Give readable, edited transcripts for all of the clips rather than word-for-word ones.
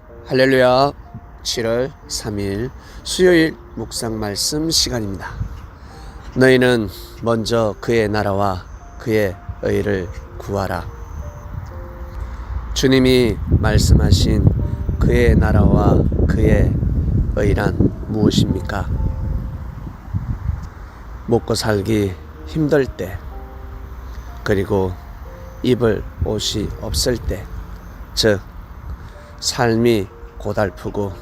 할렐루야. 7월 3일 수요일 묵상 말씀 시간입니다. 너희는 먼저 그의 나라와 그의 의를 구하라. 주님이 말씀하신 그의 나라와 그의 의란 무엇입니까? 먹고 살기 힘들 때, 그리고 입을 옷이 없을 때, 즉 삶이 고달프고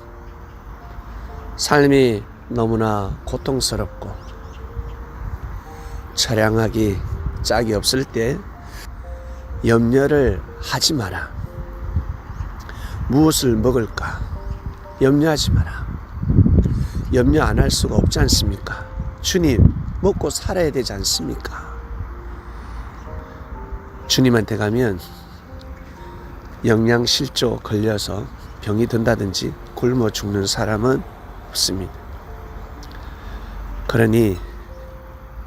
삶이 너무나 고통스럽고 처량하기 짝이 없을 때 염려를 하지 마라. 무엇을 먹을까? 염려하지 마라. 염려 안 할 수가 없지 않습니까? 주님, 먹고 살아야 되지 않습니까? 주님한테 가면 영양실조 걸려서 병이 든다든지 굶어 죽는 사람은 없습니다. 그러니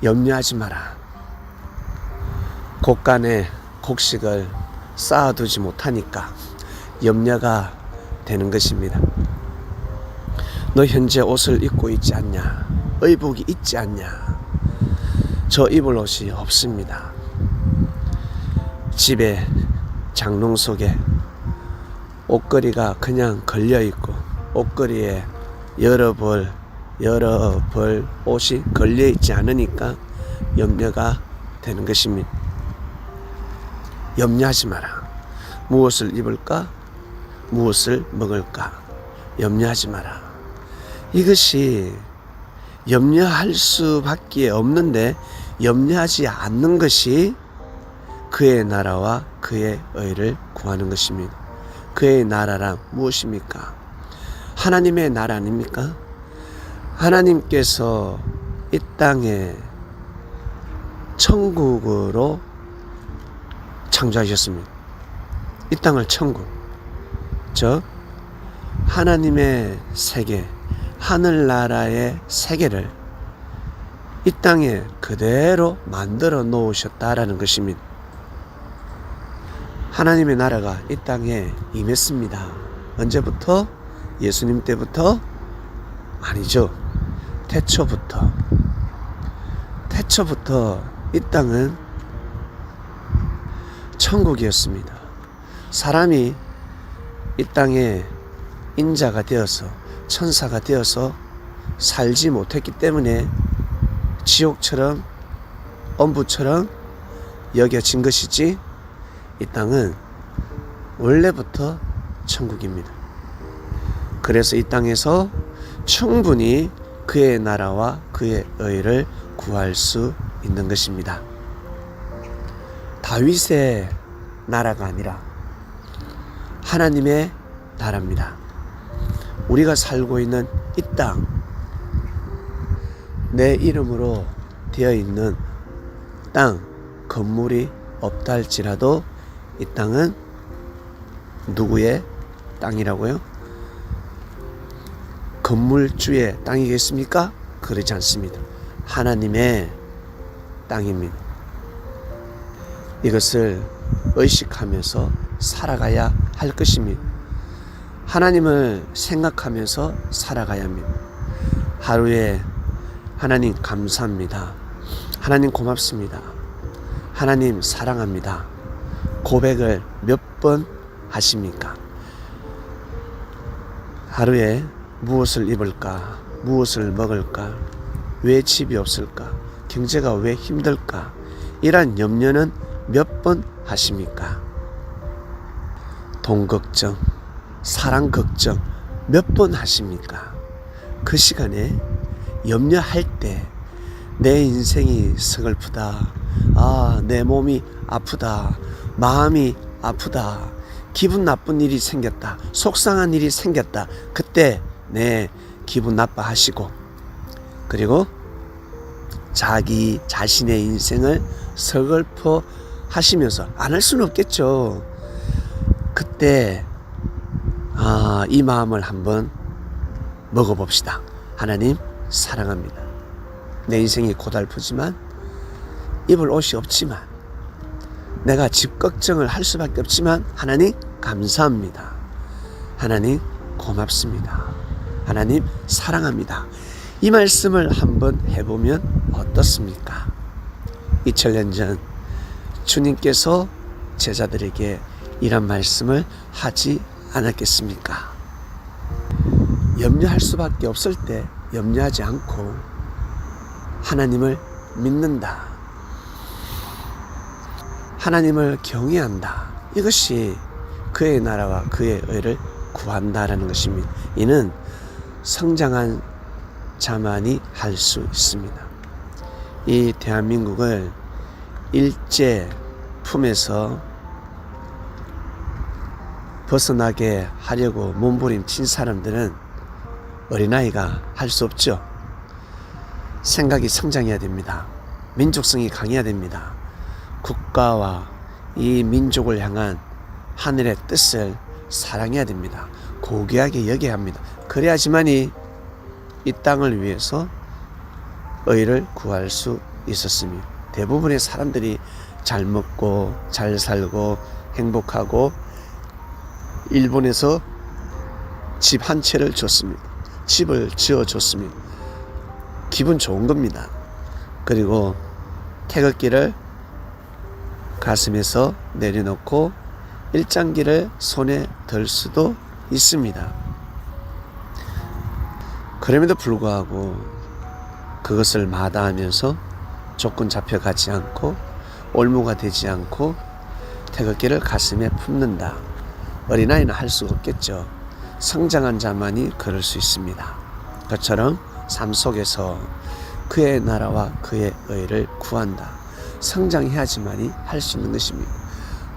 염려하지 마라. 곳간에 곡식을 쌓아두지 못하니까 염려가 되는 것입니다. 너 현재 옷을 입고 있지 않냐? 의복이 있지 않냐? 저 입을 옷이 없습니다. 집에 장롱 속에 옷걸이가 그냥 걸려있고 옷걸이에 여러 벌 옷이 걸려있지 않으니까 염려가 되는 것입니다. 염려하지 마라. 무엇을 입을까? 무엇을 먹을까? 염려하지 마라. 이것이 염려할 수밖에 없는데 염려하지 않는 것이 그의 나라와 그의 의를 구하는 것입니다. 그의 나라란 무엇입니까? 하나님의 나라 아닙니까? 하나님께서 이 땅에 천국으로 창조하셨습니다. 이 땅을 천국, 즉 하나님의 세계, 하늘나라의 세계를 이 땅에 그대로 만들어 놓으셨다라는 것입니다. 하나님의 나라가 이 땅에 임했습니다. 언제부터? 예수님 때부터? 아니죠. 태초부터 이 땅은 천국이었습니다. 사람이 이 땅에 인자가 되어서 천사가 되어서 살지 못했기 때문에 지옥처럼 엄부처럼 여겨진 것이지, 이 땅은 원래부터 천국입니다. 그래서 이 땅에서 충분히 그의 나라와 그의 의를 구할 수 있는 것입니다. 다윗의 나라가 아니라 하나님의 나라입니다. 우리가 살고 있는 이 땅, 내 이름으로 되어 있는 땅, 건물이 없다 할지라도 이 땅은 누구의 땅이라고요? 건물주의 땅이겠습니까? 그렇지 않습니다. 하나님의 땅입니다. 이것을 의식하면서 살아가야 할 것입니다. 하나님을 생각하면서 살아가야 합니다. 하루에 하나님 감사합니다. 하나님 고맙습니다. 하나님 사랑합니다. 고백을 몇 번 하십니까? 하루에 무엇을 입을까? 무엇을 먹을까? 왜 집이 없을까? 경제가 왜 힘들까? 이런 염려는 몇 번 하십니까? 돈 걱정, 사랑 걱정 몇 번 하십니까? 그 시간에 염려할 때 내 인생이 서글프다, 내 몸이 아프다, 마음이 아프다, 기분 나쁜 일이 생겼다, 속상한 일이 생겼다, 그때 내 기분 나빠하시고, 그리고 자기 자신의 인생을 서글퍼 하시면서, 안 할 수는 없겠죠. 그때 이 마음을 한번 먹어봅시다. 하나님 사랑합니다. 내 인생이 고달프지만, 입을 옷이 없지만, 내가 집 걱정을 할 수밖에 없지만 하나님 감사합니다. 하나님 고맙습니다. 하나님 사랑합니다. 이 말씀을 한번 해보면 어떻습니까? 2000년 전 주님께서 제자들에게 이런 말씀을 하지 않았겠습니까? 염려할 수밖에 없을 때 염려하지 않고 하나님을 믿는다. 하나님을 경외한다. 이것이 그의 나라와 그의 의를 구한다라는 것입니다. 이는 성장한 자만이 할 수 있습니다. 이 대한민국을 일제 품에서 벗어나게 하려고 몸부림친 사람들은 어린아이가 할 수 없죠. 생각이 성장해야 됩니다. 민족성이 강해야 됩니다. 국가와 이 민족을 향한 하늘의 뜻을 사랑해야 됩니다. 고귀하게 여겨야 합니다. 그래야지만이 이 땅을 위해서 의를 구할 수 있었으며, 대부분의 사람들이 잘 먹고 잘 살고 행복하고 일본에서 집 한 채를 줬습니다. 집을 지어줬습니다. 기분 좋은 겁니다. 그리고 태극기를 가슴에서 내려놓고 일장기를 손에 들 수도 있습니다. 그럼에도 불구하고 그것을 마다하면서 조건 잡혀가지 않고 올무가 되지 않고 태극기를 가슴에 품는다. 어린아이는 할 수 없겠죠. 성장한 자만이 그럴 수 있습니다. 그처럼 삶 속에서 그의 나라와 그의 의를 구한다. 성장해야지만이 할 수 있는 것입니다.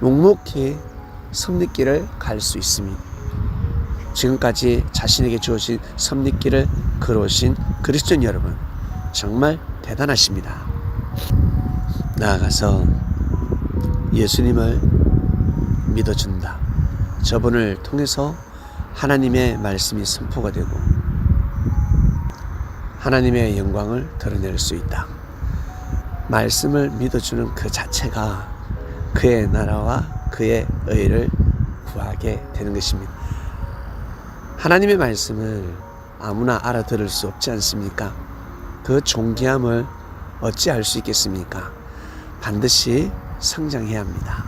묵묵히 섭리길을 갈 수 있습니다. 지금까지 자신에게 주어진 섭리길을 걸어오신 그리스도인 여러분, 정말 대단하십니다. 나아가서 예수님을 믿어준다. 저분을 통해서 하나님의 말씀이 선포가 되고 하나님의 영광을 드러낼 수 있다. 말씀을 믿어주는 그 자체가 그의 나라와 그의 의를 구하게 되는 것입니다. 하나님의 말씀을 아무나 알아들을 수 없지 않습니까? 그 존귀함을 어찌 알 수 있겠습니까? 반드시 성장해야 합니다.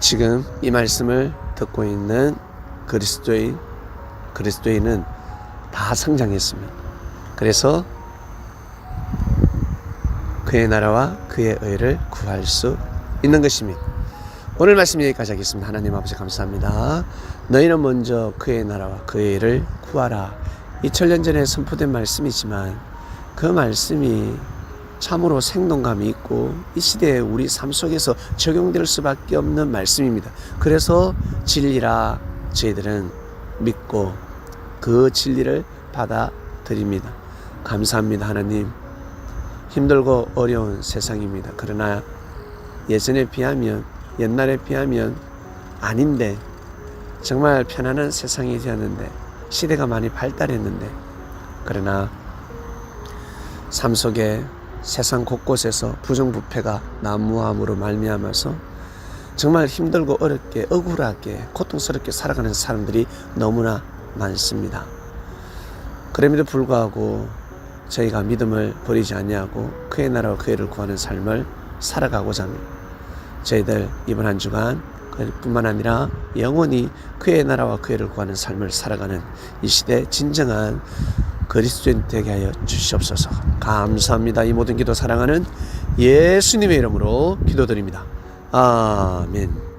지금 이 말씀을 듣고 있는 그리스도인은 다 성장했습니다. 그래서 그의 나라와 그의 의를 구할 수 있는 것입니다. 오늘 말씀 여기까지 하겠습니다. 하나님 아버지 감사합니다. 너희는 먼저 그의 나라와 그의 의를 구하라. 2000년 전에 선포된 말씀이지만 그 말씀이 참으로 생동감이 있고 이 시대에 우리 삶 속에서 적용될 수밖에 없는 말씀입니다. 그래서 진리라 저희들은 믿고 그 진리를 받아들입니다. 감사합니다. 하나님, 힘들고 어려운 세상입니다. 그러나 예전에 비하면, 옛날에 비하면 아닌데 정말 편안한 세상이 되었는데, 시대가 많이 발달했는데, 그러나 삶 속에 세상 곳곳에서 부정부패가 난무함으로 말미암아서 정말 힘들고 어렵게 억울하게 고통스럽게 살아가는 사람들이 너무나 많습니다. 그럼에도 불구하고 저희가 믿음을 버리지 아니하고 그의 나라와 그의 의를 구하는 삶을 살아가고자 합니다. 저희들 이번 한 주간 뿐만 아니라 영원히 그의 나라와 그의 의를 구하는 삶을 살아가는 이 시대 진정한 그리스도인 되게 하여 주시옵소서. 감사합니다. 이 모든 기도 사랑하는 예수님의 이름으로 기도드립니다. 아멘.